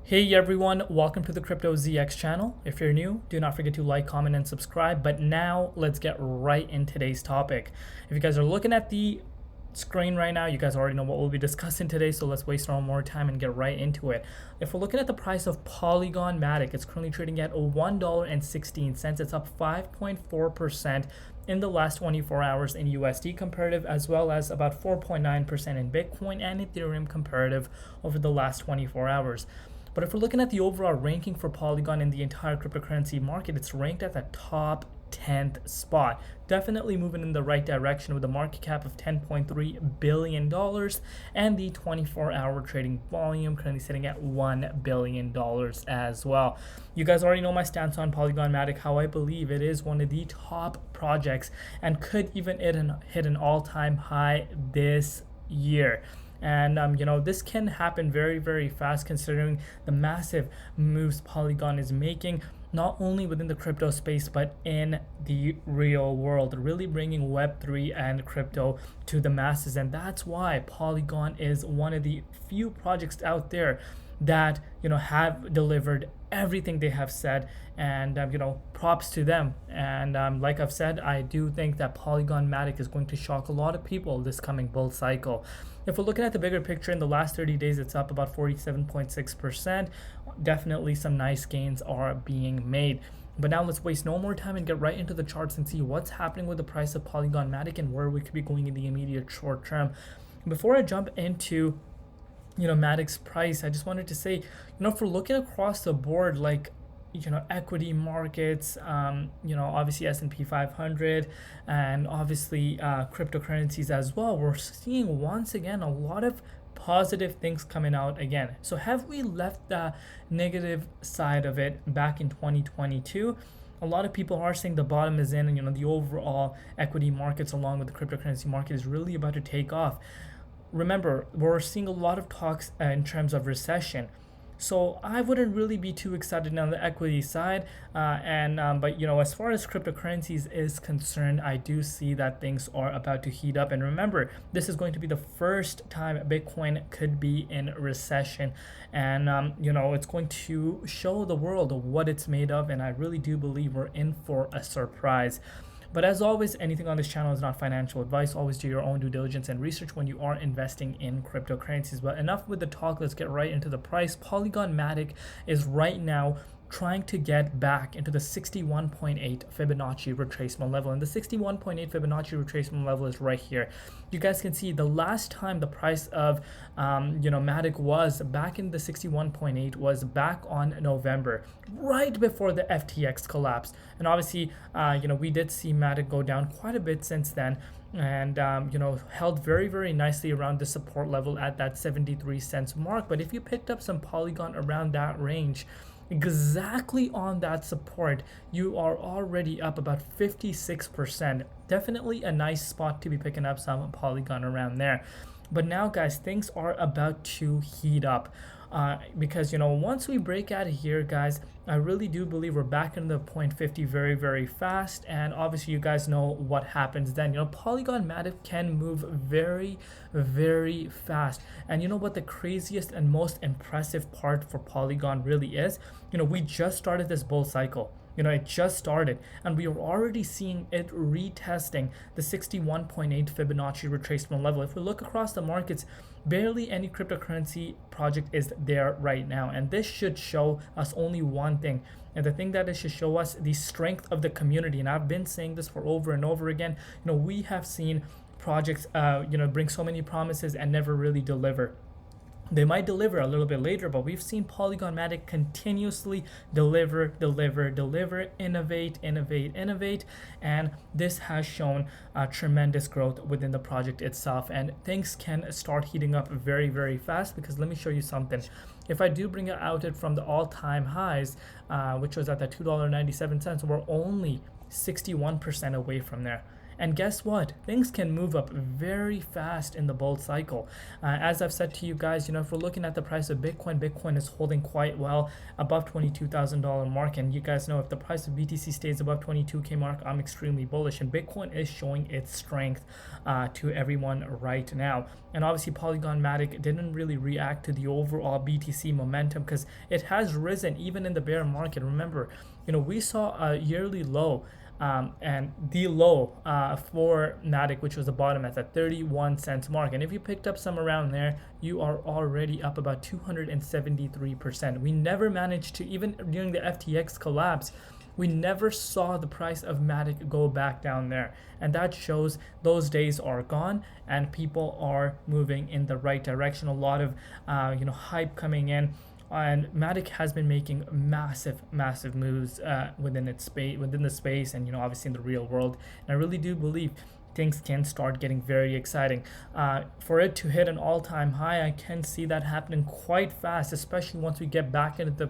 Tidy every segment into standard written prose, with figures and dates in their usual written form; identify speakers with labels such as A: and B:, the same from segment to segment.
A: Hey everyone, welcome to the Crypto ZX channel. If you're new, do not forget to like, comment, and subscribe. But now let's get right in today's topic. If you guys are looking at the screen right now, you guys already know what we'll be discussing today, so let's waste no more time and get right into it. If we're looking at the price of Polygon Matic, it's currently trading at $1.16. It's up 5.4% in the last 24 hours in USD comparative, as well as about 4.9% in Bitcoin and Ethereum comparative over the last 24 hours. But if we're looking at the overall ranking for Polygon in the entire cryptocurrency market, it's ranked at the top 10th spot. Definitely moving in the right direction with a market cap of $10.3 billion and the 24-hour trading volume currently sitting at $1 billion as well. You guys already know my stance on Polygon Matic, how I believe it is one of the top projects and could even hit an all-time high this year. And this can happen very, very fast considering the massive moves Polygon is making, not only within the crypto space, but in the real world, really bringing Web3 and crypto to the masses. And that's why Polygon is one of the few projects out there that have delivered everything they have said, and props to them. And like I've said, I do think that Polygon Matic is going to shock a lot of people this coming bull cycle. If we're looking at the bigger picture, in the last 30 days, it's up about 47.6%. Definitely some nice gains are being made. But now let's waste no more time and get right into the charts and see what's happening with the price of Polygon Matic and where we could be going in the immediate short term. Before I jump into Matic's price, I just wanted to say, if we're looking across the board, like equity markets, obviously S&P 500, and obviously cryptocurrencies as well, we're seeing once again a lot of positive things coming out again. So have we left the negative side of it back in 2022? A lot of people are saying the bottom is in, and the overall equity markets along with the cryptocurrency market is really about to take off. Remember, we're seeing a lot of talks in terms of recession. So I wouldn't really be too excited on the equity side, but as far as cryptocurrencies is concerned, I do see that things are about to heat up. And remember, this is going to be the first time Bitcoin could be in recession, and it's going to show the world what it's made of. And I really do believe we're in for a surprise. But as always, anything on this channel is not financial advice. Always do your own due diligence and research when you are investing in cryptocurrencies. But enough with the talk. Let's get right into the price. Polygon Matic is right now trying to get back into the 61.8 Fibonacci retracement level, and the 61.8 Fibonacci retracement level is right here. You guys can see the last time the price of Matic was back in the 61.8 was back on November, right before the FTX collapse. And obviously we did see Matic go down quite a bit since then, and held very, very nicely around the support level at that 73 cents mark. But if you picked up some Polygon around that range, exactly on that support, you are already up about 56%. Definitely a nice spot to be picking up some Polygon around there. But now guys, things are about to heat up, because once we break out of here, guys, I really do believe we're back in the 0.50 very, very fast. And obviously you guys know what happens then. Polygon Matic can move very, very fast. And you know what the craziest and most impressive part for Polygon really is? We just started this bull cycle. It just started, and we are already seeing it retesting the 61.8 Fibonacci retracement level. If we look across the markets, barely any cryptocurrency project is there right now. And this should show us only one thing. And the thing that it should show us the strength of the community. And I've been saying this for over and over again. We have seen projects, bring so many promises and never really deliver. They might deliver a little bit later, but we've seen Polygon Matic continuously deliver, innovate, and this has shown tremendous growth within the project itself. And things can start heating up very, very fast, because let me show you something. If I do bring it out from the all-time highs, which was at that $2.97, we're only 61% away from there. And guess what? Things can move up very fast in the bull cycle. As I've said to you guys, if we're looking at the price of Bitcoin is holding quite well above $22,000 mark. And you guys know if the price of BTC stays above 22K mark, I'm extremely bullish. And Bitcoin is showing its strength to everyone right now. And obviously Polygon Matic didn't really react to the overall BTC momentum because it has risen even in the bear market. Remember, we saw a yearly low and the low for Matic, which was the bottom at the 31 cents mark. And if you picked up some around there, you are already up about 273%. We never managed to, even during the FTX collapse, we never saw the price of Matic go back down there. And that shows those days are gone and people are moving in the right direction. A lot of hype coming in. And Matic has been making massive moves within the space, and obviously in the real world. And I really do believe things can start getting very exciting. For it to hit an all-time high, I can see that happening quite fast, especially once we get back into the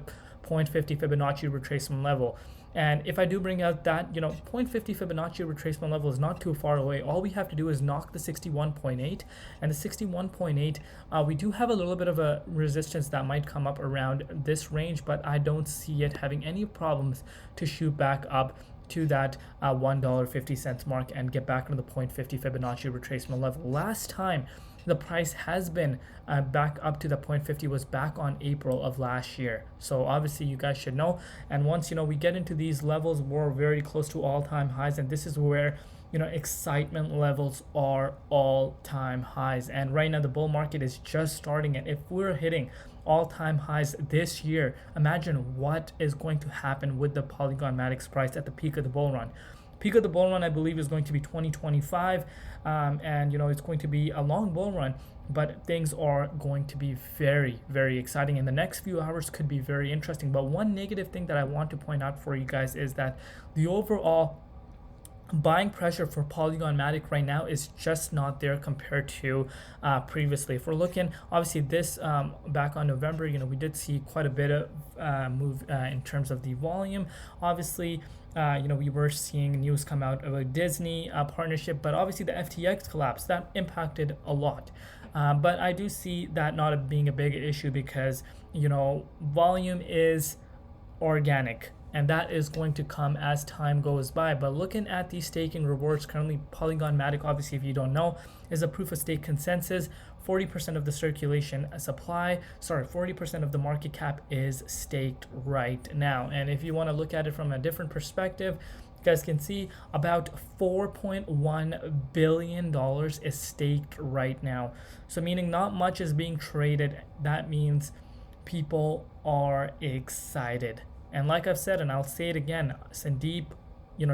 A: 0.50 Fibonacci retracement level. And if I do bring out that, 0.50 Fibonacci retracement level is not too far away. All we have to do is knock the 61.8, and the 61.8, we do have a little bit of a resistance that might come up around this range, but I don't see it having any problems to shoot back up to that $1.50 mark and get back into the 0.50 Fibonacci retracement level. Last time the price has been back up to the 0.50 was back on April of last year. So obviously you guys should know. And once we get into these levels, we're very close to all-time highs, and this is where excitement levels are all-time highs. And right now the bull market is just starting, and if we're hitting all-time highs this year, imagine what is going to happen with the Polygon Matic's price at the peak of the bull run. Peak of the bull run, I believe, is going to be 2025, and it's going to be a long bull run, but things are going to be very exciting, and the next few hours could be very interesting. But one negative thing that I want to point out for you guys is that the overall buying pressure for Polygon Matic right now is just not there compared to previously. If we're looking, obviously this back on November, we did see quite a bit of move in terms of the volume. Obviously, we were seeing news come out of a Disney partnership, but obviously the FTX collapse, that impacted a lot. But I do see that not being a big issue because, volume is organic, and that is going to come as time goes by. But looking at the staking rewards currently, Polygon Matic, obviously if you don't know, is a proof of stake consensus. 40% of the circulation supply, 40% of the market cap is staked right now. And if you want to look at it from a different perspective, you guys can see about $4.1 billion is staked right now. So meaning not much is being traded. That means people are excited. And like I've said, and I'll say it again, Sandeep,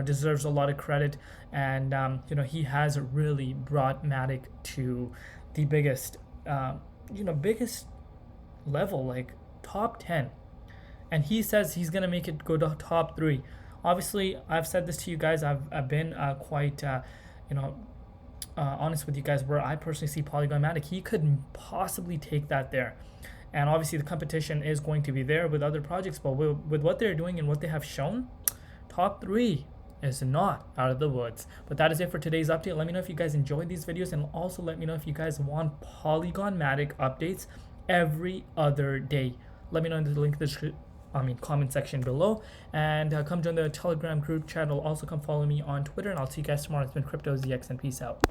A: deserves a lot of credit. And, he has really brought Matic to the biggest level, like top 10. And he says he's going to make it go to top 3. Obviously, I've said this to you guys. I've been quite, honest with you guys, where I personally see Polygon Matic. He couldn't possibly take that there. And obviously the competition is going to be there with other projects, but with what they're doing and what they have shown, top 3 is not out of the woods. But that is it for today's update. Let me know if you guys enjoyed these videos, and also let me know if you guys want Polygon Matic updates every other day. Let me know in the link in the comment section below, and come join the Telegram group chat. Also come follow me on Twitter, and I'll see you guys tomorrow. It's been Crypto ZX, and peace out.